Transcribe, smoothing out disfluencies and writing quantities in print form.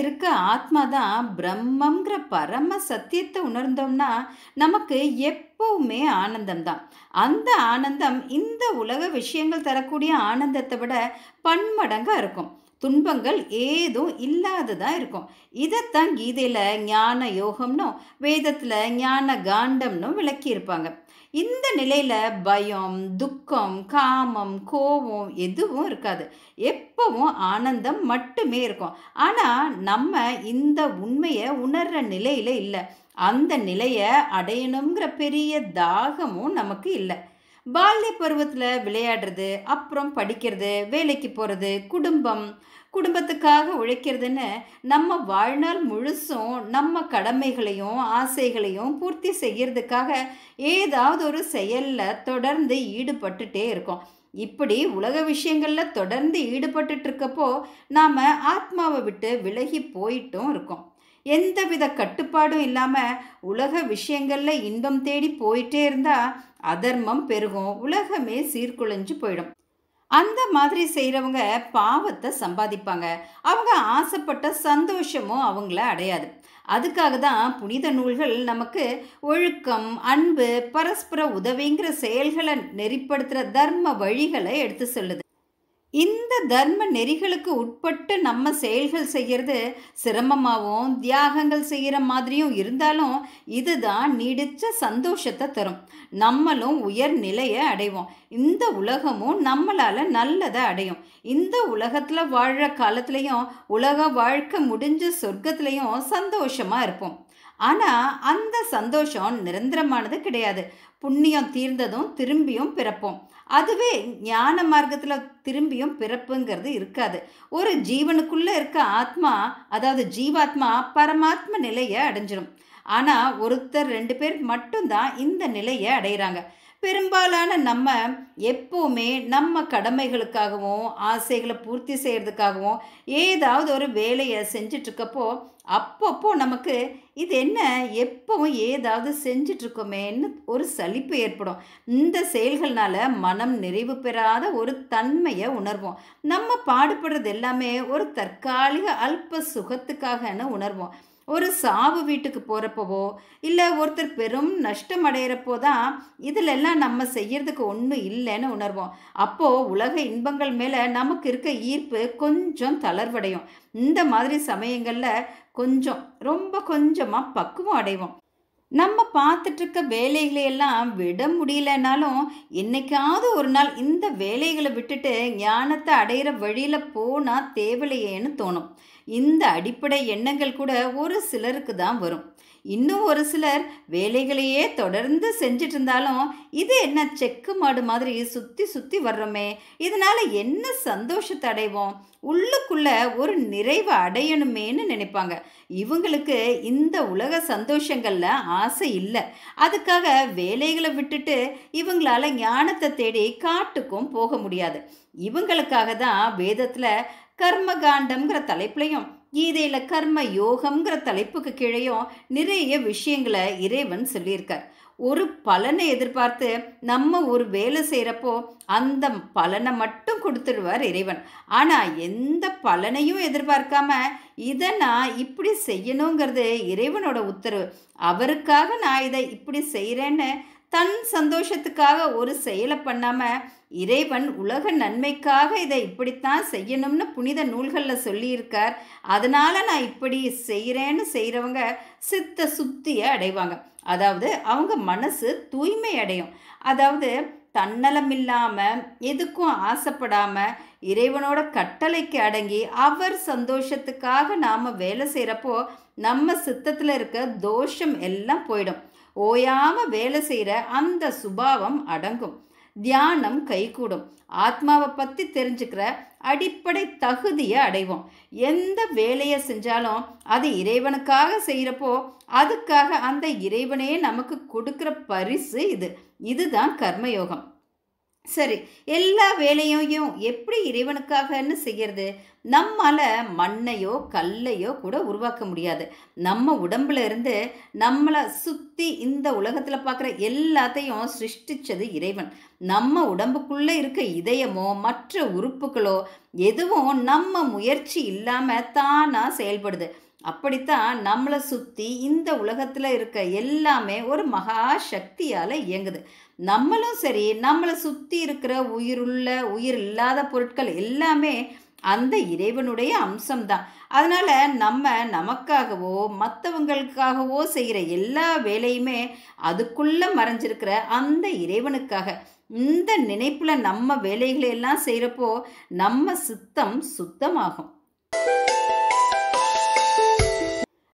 இருக்க ஆத்மா தான் பிரம்மங்கிற பரம சத்தியத்தை உணர்ந்தோம்னா நமக்கு எப்பவுமே ஆனந்தம்தான். அந்த ஆனந்தம் இந்த உலக விஷயங்கள் தரக்கூடிய ஆனந்தத்தை விட பன்மடங்கா இருக்கும். துன்பங்கள் ஏதும் இல்லாததா இருக்கும். இதைத்தான் கீதையில ஞான யோகம்னும் வேதத்துல ஞான காண்டம்னும் விளக்கியிருப்பாங்க. இந்த நிலையில பயம், துக்கம், காமம், கோபம் எதுவும் இருக்காது. எப்பவும் ஆனந்தம் மட்டுமே இருக்கும். ஆனா நம்ம இந்த உண்மையை உணர்ற நிலையில இல்லை. அந்த நிலையை அடையணுங்கிற பெரிய தாகமும் நமக்கு இல்லை. பால்ய பருவத்தில் விளையாடுறது, அப்புறம் படிக்கிறது, வேலைக்கு போகிறது, குடும்பத்துக்காக உழைக்கிறதுன்னு நம்ம வாழ்நாள் முழுசும் நம்ம கடமைகளையும் ஆசைகளையும் பூர்த்தி செய்யறதுக்காக ஏதாவது ஒரு செயலில் தொடர்ந்து ஈடுபட்டுட்டே இருக்கோம். இப்படி உலக விஷயங்களில் தொடர்ந்து ஈடுபட்டுட்டு இருக்கப்போ நாம் ஆத்மாவை விட்டு விலகி போயிட்டும் இருக்கோம். எந்தவித கட்டுப்பாடும் இல்லாமல் உலக விஷயங்களில் இன்பம் தேடி போயிட்டே இருந்தால் அதர்மம் பெருகும், உலகமே சீர்குலைஞ்சு போயிடும். அந்த மாதிரி செய்கிறவங்க பாவத்தை சம்பாதிப்பாங்க. அவங்க ஆசைப்பட்ட சந்தோஷமும் அவங்கள அடையாது. அதுக்காக தான் புனித நூல்கள் நமக்கு ஒழுக்கம், அன்பு, பரஸ்பர உதவிங்கிற செயல்களை நெறிப்படுத்துகிற தர்ம வழிகளை எடுத்து சொல்லுது. இந்த தர்ம நெறிகளுக்கு உட்பட்டு நம்ம செயல்கள் செய்கிறது சிரமமாகவும் தியாகங்கள் செய்கிற மாதிரியும் இருந்தாலும் இதுதான் நீடிச்ச சந்தோஷத்தை தரும். நம்மளும் உயர் நிலையை அடைவோம். இந்த உலகமும் நம்மளால் நல்லதை அடையும். இந்த உலகத்தில் வாழ்கிற காலத்துலேயும் உலக வாழ்க்கை முடிஞ்ச சொர்க்கத்துலேயும் சந்தோஷமாக இருப்போம். ஆனால் அந்த சந்தோஷம் நிரந்தரமானது கிடையாது. புண்ணியம் தீர்ந்ததும் திரும்பியும் பிறப்போம். அதுவே ஞான மார்க்கத்தில் திரும்பியும் பிறப்புங்கிறது இருக்காது. ஒரு ஜீவனுக்குள்ளே இருக்க ஆத்மா, அதாவது ஜீவாத்மா பரமாத்ம நிலையை அடைஞ்சிடும். ஆனால் ஒருத்தர் 2 பேர் மட்டும்தான் இந்த நிலையை அடைகிறாங்க. பெரும்பாலான நம்ம எப்போவுமே நம்ம கடமைகளுக்காகவும் ஆசைகளை பூர்த்தி செய்கிறதுக்காகவும் ஏதாவது ஒரு வேலையை செஞ்சிட்ருக்கப்போ அப்பப்போ நமக்கு இது என்ன எப்பவும் ஏதாவது செஞ்சிட்ருக்கோமேன்னு ஒரு சலிப்பு ஏற்படும். இந்த செயல்கள்னால மனம் நிறைவு பெறாத ஒரு தன்மையை உணர்வோம். நம்ம பாடுபடுறது எல்லாமே ஒரு தற்காலிக அல்ப சுகத்துக்காகன்னு உணர்வோம். ஒரு சாவு வீட்டுக்கு போகிறப்பவோ இல்லை ஒருத்தர் பெரும் நஷ்டம் அடைகிறப்போ தான் இதிலெல்லாம் நம்ம செய்யறதுக்கு ஒன்றும் இல்லைன்னு உணர்வோம். அப்போது உலக இன்பங்கள் மேலே நமக்கு இருக்க ஈர்ப்பு கொஞ்சம் தளர்வடையும். இந்த மாதிரி சமயங்களில் ரொம்ப கொஞ்சமாக பக்குவம் அடைவோம். நம்ம பார்த்துட்ருக்க வேலைகளையெல்லாம் விட முடியலனாலும் என்னைக்காவது ஒரு நாள் இந்த வேலைகளை விட்டுட்டு ஞானத்தை அடையிற வழியில் போனால் தேவலையேன்னு தோணும். இந்த அடிப்படை எண்ணங்கள் கூட ஒரு சிலருக்கு தான் வரும். இன்னும் ஒரு சிலர் வேலைகளையே தொடர்ந்து செஞ்சிட்டு இருந்தாலும் இது என்ன செக்கு மாடு மாதிரி சுற்றி சுற்றி வர்றோமே, இதனால் என்ன சந்தோஷத்தை அடைவோம், உள்ளுக்குள்ள ஒரு நிறைவை அடையணுமேன்னு நினைப்பாங்க. இவங்களுக்கு இந்த உலக சந்தோஷங்களில் ஆசை இல்லை. அதுக்காக வேலைகளை விட்டுட்டு இவங்களால ஞானத்தை தேடி காட்டுக்கும் போக முடியாது. இவங்களுக்காக தான் வேதத்தில் கர்மகாண்டம்ங்கிற தலைப்புலையும் கீதையில் கர்ம யோகம்ங்கிற தலைப்புக்கு கீழேயும் நிறைய விஷயங்களை இறைவன் சொல்லியிருக்கார். ஒரு பலனை எதிர்பார்த்து நம்ம ஒரு வேலை செய்கிறப்போ அந்த பலனை மட்டும் கொடுத்துடுவார் இறைவன். ஆனால் எந்த பலனையும் எதிர்பார்க்காம இதை நான் இப்படி செய்யணுங்கிறது இறைவனோட உத்தரவு. அவருக்காக நான் இதை இப்படி செய்கிறேன்னு தன் சந்தோஷத்துக்காக ஒரு செயலை பண்ணாமல் இறைவன் உலக நன்மைக்காக இதை இப்படித்தான் செய்யணும்னு புனித நூல்களில் சொல்லியிருக்கார். அதனால் நான் இப்படி செய்கிறேன்னு செய்கிறவங்க சித்த சுத்தியை அடைவாங்க. அதாவது அவங்க மனசு தூய்மை அடையும். அதாவது தன்னலம் இல்லாமல் எதுக்கும் ஆசைப்படாமல் இறைவனோட கட்டளைக்கு அடங்கி அவர் சந்தோஷத்துக்காக நாம் வேலை செய்கிறப்போ நம்ம சித்தத்தில் இருக்க தோஷம் எல்லாம் போயிடும். ஓயாமல் வேலை செய்கிற அந்த சுபாவம் அடங்கும். தியானம் கைகூடும். ஆத்மாவை பற்றி தெரிஞ்சுக்கிற அடிப்படை தகுதியை அடைவோம். எந்த வேலையை செஞ்சாலும் அது இறைவனுக்காக செய்கிறப்போ அதுக்காக அந்த இறைவனே நமக்கு கொடுக்குற பரிசு இதுதான் கர்மயோகம். சரி. எல்லா வேலையையும் எப்படி இறைவனுக்காகன்னு செய்யறது? நம்மால மண்ணையோ, கல்லையோ கூட உருவாக்க முடியாது. நம்ம உடம்புல இருந்து நம்மள சுத்தி இந்த உலகத்துல பார்க்குற எல்லாத்தையும் சிருஷ்டிச்சது இறைவன். நம்ம உடம்புக்குள்ள இருக்க இதயமோ, மற்ற உறுப்புகளோ எதுவும் நம்ம முயற்சி இல்லாம தானா செயல்படுது. அப்படித்தான் நம்மள சுத்தி இந்த உலகத்துல இருக்க எல்லாமே ஒரு மகா சக்தியால இயங்குது. நம்மளும் சரி, நம்மள சுத்தி இருக்கிற உயிருள்ள, உயிர் இல்லாத பொருட்கள் எல்லாமே அந்த இறைவனுடைய அம்சம்தான். அதனால நம்ம நமக்காகவோ, மத்தவங்களுக்காகவோ செய்ற எல்லா வேலையுமே அதுக்குள்ள மறைஞ்சிருக்கிற அந்த இறைவனுக்காக. இந்த நினைப்புல நம்ம வேலைகளை எல்லாம் செய்றப்போ, நம்ம சித்தம் சுத்தமாகும்.